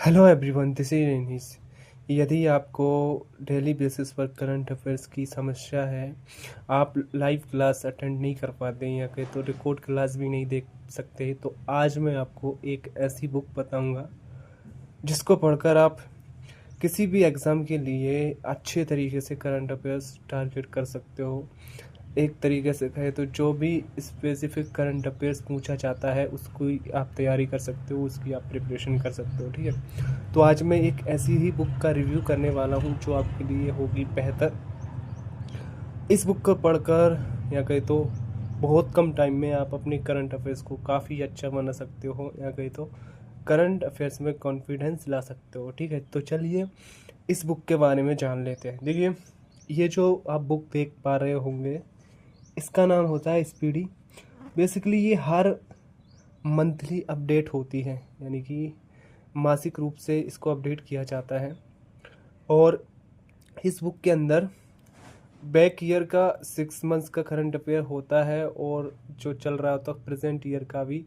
Hello everyone, this is Renis. यदि आपको daily basis पर करंट अफेयर्स की समस्या है, आप लाइव क्लास अटेंड नहीं कर पाते या कहीं तो रिकॉर्ड क्लास भी नहीं देख सकते, तो आज मैं आपको एक ऐसी बुक बताऊंगा जिसको पढ़कर आप किसी भी एग्ज़ाम के लिए अच्छे तरीके से करंट अफेयर्स टारगेट कर सकते हो। एक तरीके से कहे तो जो भी स्पेसिफिक करंट अफेयर्स पूछा जाता है उसको ही आप तैयारी कर सकते हो, उसकी आप प्रिपरेशन कर सकते हो। ठीक है, तो आज मैं एक ऐसी ही बुक का रिव्यू करने वाला हूँ जो आपके लिए होगी बेहतर। इस बुक को पढ़कर या कहे तो बहुत कम टाइम में आप अपने करंट अफेयर्स को काफ़ी अच्छा बना सकते हो, या कहे तो करंट अफेयर्स में कॉन्फिडेंस ला सकते हो। ठीक है, तो चलिए इस बुक के बारे में जान लेते हैं। देखिए, ये जो आप बुक देख पा रहे होंगे, इसका नाम होता है स्पीडी। बेसिकली ये हर मंथली अपडेट होती है, यानी कि मासिक रूप से इसको अपडेट किया जाता है। और इस बुक के अंदर बैक ईयर का 6 मंथ्स का करंट अफेयर होता है, और जो चल रहा होता है प्रेजेंट ईयर का भी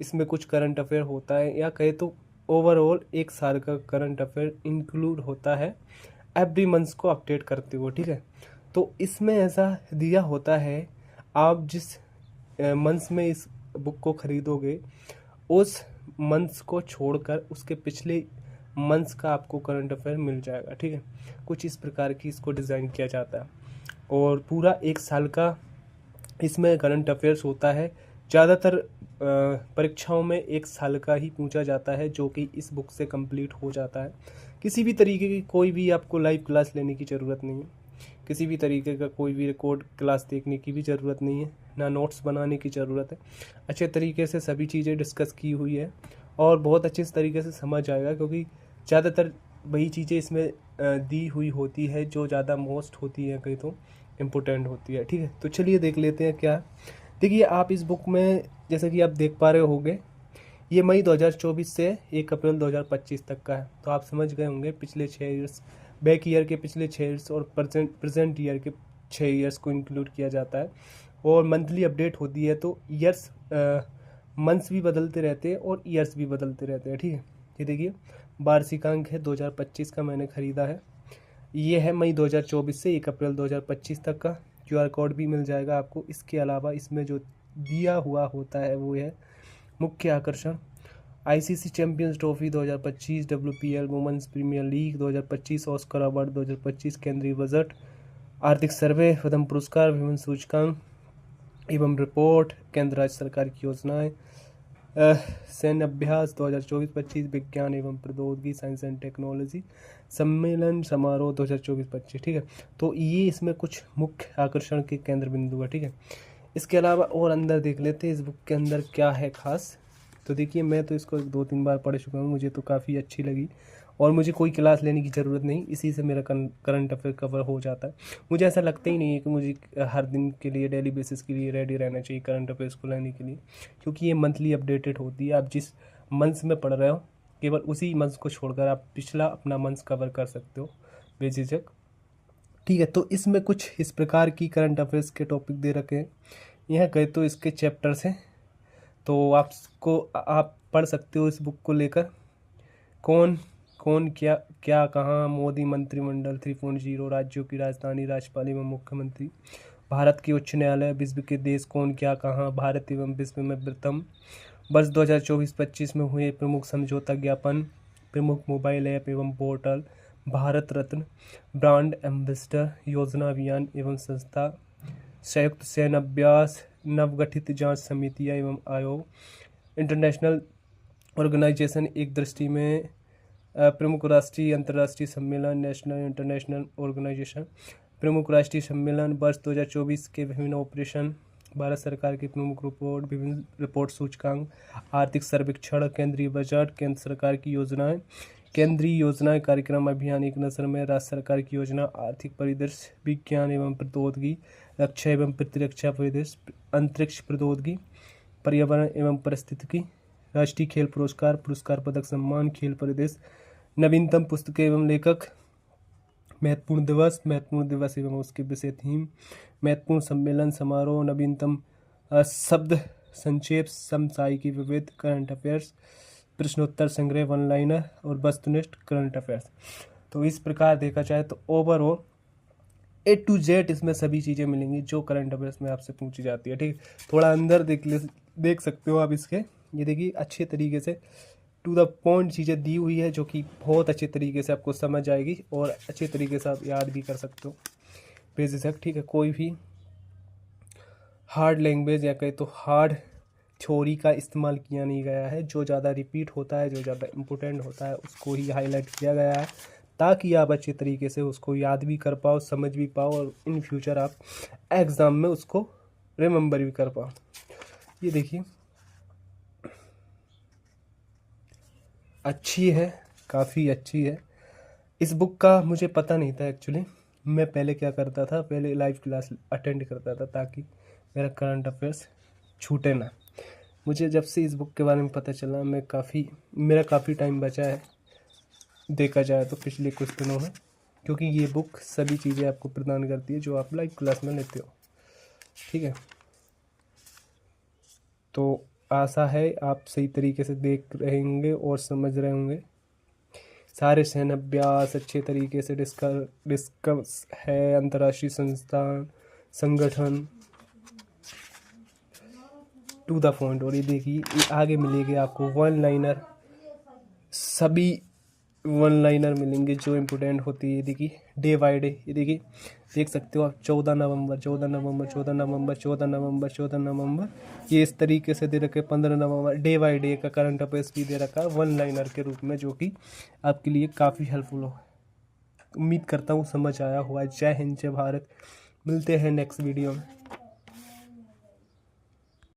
इसमें कुछ करंट अफेयर होता है, या कहे तो ओवरऑल एक साल का करंट अफेयर इंक्लूड होता है एवरी मंथ्स को अपडेट करते हुए। ठीक है, तो इसमें ऐसा दिया होता है, आप जिस मंथ्स में इस बुक को खरीदोगे उस मंथ्स को छोड़कर उसके पिछले मंथ्स का आपको करंट अफेयर मिल जाएगा। ठीक है, कुछ इस प्रकार की इसको डिज़ाइन किया जाता है, और पूरा एक साल का इसमें करंट अफेयर्स होता है। ज़्यादातर परीक्षाओं में एक साल का ही पूछा जाता है, जो कि इस बुक से कंप्लीट हो जाता है। किसी भी तरीके की कोई भी आपको लाइव क्लास लेने की ज़रूरत नहीं है, किसी भी तरीके का कोई भी रिकॉर्ड क्लास देखने की भी ज़रूरत नहीं है, ना नोट्स बनाने की ज़रूरत है। अच्छे तरीके से सभी चीज़ें डिस्कस की हुई है और बहुत अच्छे तरीके से समझ आएगा, क्योंकि ज़्यादातर वही चीज़ें इसमें दी हुई होती है जो ज़्यादा मोस्ट होती है, कहीं तो इम्पोर्टेंट होती है। ठीक है, तो चलिए देख लेते हैं क्या। देखिए, आप इस बुक में जैसे कि आप देख पा रहे होंगे, ये मई 2024 से 1 अप्रैल 2025 तक का है। तो आप समझ गए होंगे पिछले 6 ईयर्स, बैक ईयर के पिछले 6 ईयर्स और प्रेजेंट ईयर के 6 ईयर्स को इंक्लूड किया जाता है। और मंथली अपडेट होती है, तो ईयर्स मंथ्स भी बदलते रहते हैं और ईयर्स भी बदलते रहते हैं। ठीक है, ये देखिए वार्षिकांक है 2025 का, मैंने ख़रीदा है। ये है मई 2024 से 1 अप्रैल 2025 तक का। क्यूआर कोड भी मिल जाएगा आपको। इसके अलावा इसमें जो दिया हुआ होता है वो है मुख्य आकर्षण: ICC champions trophy 2025, WPL women's premier league 2025, Oscar award 2025, केंद्रीय बजट, आर्थिक सर्वे, पद्म पुरस्कार, विभिन्न सूचकांक एवं रिपोर्ट, केंद्र राज्य सरकार की योजनाएं, सैन्य अभ्यास 2024-25, विज्ञान एवं प्रौद्योगिकी साइंस एंड टेक्नोलॉजी सम्मेलन समारोह 2024-25। ठीक है, तो ये इसमें कुछ मुख्य आकर्षण के केंद्र बिंदु है। ठीक है, इसके अलावा और अंदर देख लेते हैं इस बुक के अंदर क्या है खास। तो देखिए, मैं तो इसको 2-3 बार पढ़ चुका हूँ, मुझे तो काफ़ी अच्छी लगी और मुझे कोई क्लास लेने की ज़रूरत नहीं, इसी से मेरा करंट अफेयर कवर हो जाता है। मुझे ऐसा लगता ही नहीं है कि मुझे हर दिन के लिए डेली बेसिस के लिए रेडी रहना चाहिए करंट अफेयर्स को लेने के लिए, क्योंकि ये मंथली अपडेटेड होती है। आप जिस मंथ्स में पढ़ रहे हो, केवल उसी मंथ्स को छोड़कर आप पिछला अपना मंथ्स कवर कर सकते हो बेझिझक। ठीक है, तो इसमें कुछ इस प्रकार की करंट अफेयर्स के टॉपिक दे रखे हैं। यह कहे तो इसके चैप्टर्स हैं, तो आप पढ़ सकते हो इस बुक को लेकर। कौन कौन क्या क्या कहाँ, मोदी मंत्रिमंडल 3.0, राज्यों की राजधानी, राज्यपाल एवं मुख्यमंत्री, भारत की उच्च न्यायालय, विश्व के देश कौन क्या कहाँ, भारत एवं विश्व में प्रथम वर्ष 2024-25 में हुए प्रमुख समझौता ज्ञापन, प्रमुख मोबाइल ऐप एवं portal, Bharat Ratna, brand ambassador, योजना अभियान एवं संस्था, संयुक्त सैन्य अभ्यास, नवगठित जांच समितियां एवं आयोग, इंटरनेशनल ऑर्गेनाइजेशन एक दृष्टि में, प्रमुख राष्ट्रीय अंतर्राष्ट्रीय सम्मेलन, नेशनल इंटरनेशनल ऑर्गेनाइजेशन, प्रमुख राष्ट्रीय सम्मेलन, वर्ष 2024 के विभिन्न ऑपरेशन, भारत सरकार की प्रमुख रिपोर्ट, विभिन्न रिपोर्ट सूचकांक, आर्थिक सर्वेक्षण, केंद्रीय बजट, केंद्र सरकार की योजनाएं, केंद्रीय योजनाएं, कार्यक्रम, अभियान एक नज़र में, राज्य सरकार की योजना, आर्थिक परिदृश्य, विज्ञान एवं प्रौद्योगिकी, रक्षा एवं प्रतिरक्षा परिदृश्य, अंतरिक्ष प्रौद्योगिकी, पर्यावरण एवं पारिस्थितिकी, राष्ट्रीय खेल पुरस्कार, पुरस्कार पदक सम्मान, खेल परिदृश्य, नवीनतम पुस्तकें एवं लेखक, महत्वपूर्ण दिवस एवं उसके विषय थीम, महत्वपूर्ण सम्मेलन समारोह, नवीनतम शब्द संक्षेप, समसामयिकी विविध, करंट अफेयर्स, प्रश्नोत्तर संग्रह, वन लाइनर और वस्तुनिष्ठ करंट अफेयर्स। तो इस प्रकार देखा जाए तो ओवरऑल A to Z इसमें सभी चीज़ें मिलेंगी जो करंट अफेयर्स में आपसे पूछी जाती है। ठीक, थोड़ा अंदर देख सकते हो आप इसके। ये देखिए अच्छे तरीके से टू द पॉइंट चीज़ें दी हुई है जो कि बहुत अच्छे तरीके से आपको समझ आएगी और अच्छे तरीके से आप याद भी कर सकते हो बेझिझक। ठीक है, कोई भी हार्ड लैंग्वेज या कहे तो हार्ड थ्योरी का इस्तेमाल किया नहीं गया है। जो ज़्यादा रिपीट होता है, जो ज़्यादा इम्पोर्टेंट होता है, उसको ही हाईलाइट किया गया है ताकि आप अच्छे तरीके से उसको याद भी कर पाओ, समझ भी पाओ और इन फ्यूचर आप एग्ज़ाम में उसको रिमेंबर भी कर पाओ। ये देखिए अच्छी है, काफ़ी अच्छी है। इस बुक का मुझे पता नहीं था एक्चुअली। मैं पहले क्या करता था, पहले लाइव क्लास अटेंड करता था ताकि मेरा करंट अफेयर्स छूटे ना। मुझे जब से इस बुक के बारे में पता चला मेरा काफ़ी टाइम बचा है देखा जाए तो पिछले कुछ दिनों में, क्योंकि ये बुक सभी चीज़ें आपको प्रदान करती है जो आप लाइव क्लास में लेते हो। ठीक है, तो आशा है आप सही तरीके से देख रहे होंगे और समझ रहे होंगे। सारे सैन्य अभ्यास अच्छे तरीके से डिस्कस है, अंतर्राष्ट्रीय संगठन टू द पॉइंट। और ये देखिए ये आगे मिलेगी आपको वन लाइनर, सभी वन लाइनर मिलेंगे जो इम्पोर्टेंट होती है। देखिए डे बाई डे, ये देखिए देख सकते हो आप 14 नवंबर 14 नवंबर 14 नवंबर 14 नवंबर 14 नवंबर, ये इस तरीके से दे रखे। 15 नवंबर डे बाई डे का करंट अफेयर्स भी दे रखा है वन लाइनर के रूप में, जो कि आपके लिए काफ़ी हेल्पफुल हो। उम्मीद करता हूँ समझ आया हुआ। जय हिंद, जय भारत। मिलते हैं नेक्स्ट वीडियो में।